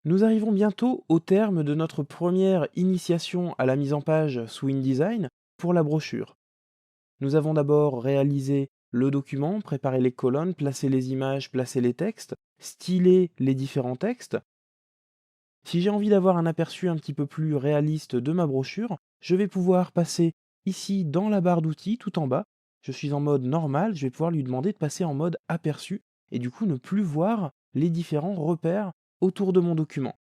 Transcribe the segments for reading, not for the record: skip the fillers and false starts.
Nous arrivons bientôt au terme de notre première initiation à la mise en page sous InDesign pour la brochure. Nous avons d'abord réalisé le document, préparé les colonnes, placé les images, placé les textes, stylé les différents textes. Si j'ai envie d'avoir un aperçu un petit peu plus réaliste de ma brochure, je vais pouvoir passer ici dans la barre d'outils tout en bas. Je suis en mode normal, je vais pouvoir lui demander de passer en mode aperçu et du coup ne plus voir les différents repères autour de mon document.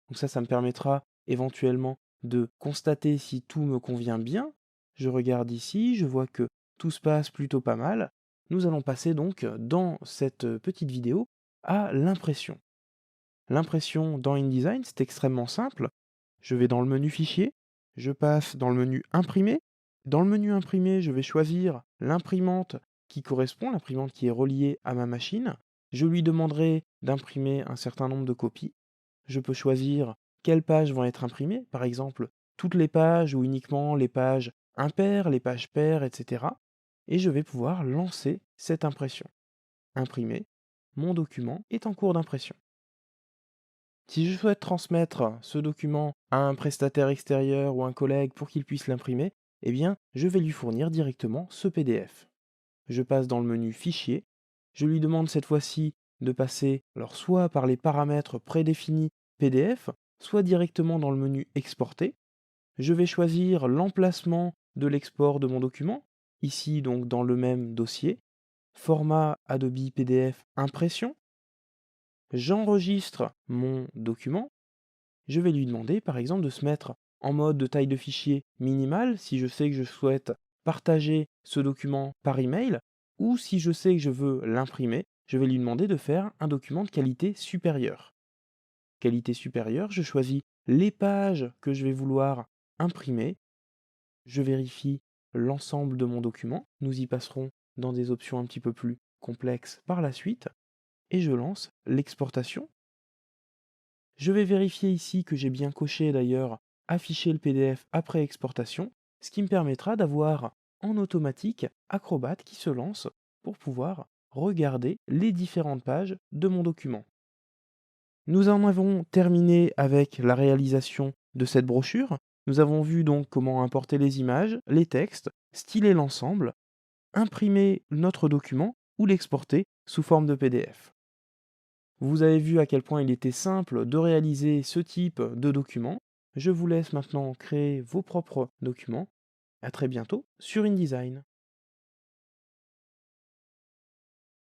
Donc ça me permettra éventuellement de constater si tout me convient bien. Je regarde ici, je vois que tout se passe plutôt pas mal. Nous allons passer donc dans cette petite vidéo à l'impression. L'impression dans InDesign, c'est extrêmement simple. Je vais dans le menu Fichier, je passe dans le menu Imprimer. Dans le menu Imprimer, je vais choisir l'imprimante qui correspond, l'imprimante qui est reliée à ma machine. Je lui demanderai d'imprimer un certain nombre de copies. Je peux choisir quelles pages vont être imprimées, par exemple toutes les pages ou uniquement les pages impaires, les pages paires, etc. Et je vais pouvoir lancer cette impression. Imprimer, mon document est en cours d'impression. Si je souhaite transmettre ce document à un prestataire extérieur ou un collègue pour qu'il puisse l'imprimer, eh bien, je vais lui fournir directement ce PDF. Je passe dans le menu Fichier, je lui demande cette fois-ci de passer alors soit par les paramètres prédéfinis PDF, soit directement dans le menu Exporter. Je vais choisir l'emplacement de l'export de mon document, ici donc dans le même dossier, format Adobe PDF Impression. J'enregistre mon document. Je vais lui demander par exemple de se mettre en mode de taille de fichier minimale si je sais que je souhaite partager ce document par email, ou si je sais que je veux l'imprimer, je vais lui demander de faire un document de qualité supérieure. Qualité supérieure, je choisis les pages que je vais vouloir imprimer, je vérifie l'ensemble de mon document, nous y passerons dans des options un petit peu plus complexes par la suite, et je lance l'exportation. Je vais vérifier ici que j'ai bien coché d'ailleurs afficher le PDF après exportation, ce qui me permettra d'avoir en automatique Acrobat qui se lance pour pouvoir regarder les différentes pages de mon document. Nous en avons terminé avec la réalisation de cette brochure. Nous avons vu donc comment importer les images, les textes, styler l'ensemble, imprimer notre document ou l'exporter sous forme de PDF. Vous avez vu à quel point il était simple de réaliser ce type de document. Je vous laisse maintenant créer vos propres documents. À très bientôt sur InDesign.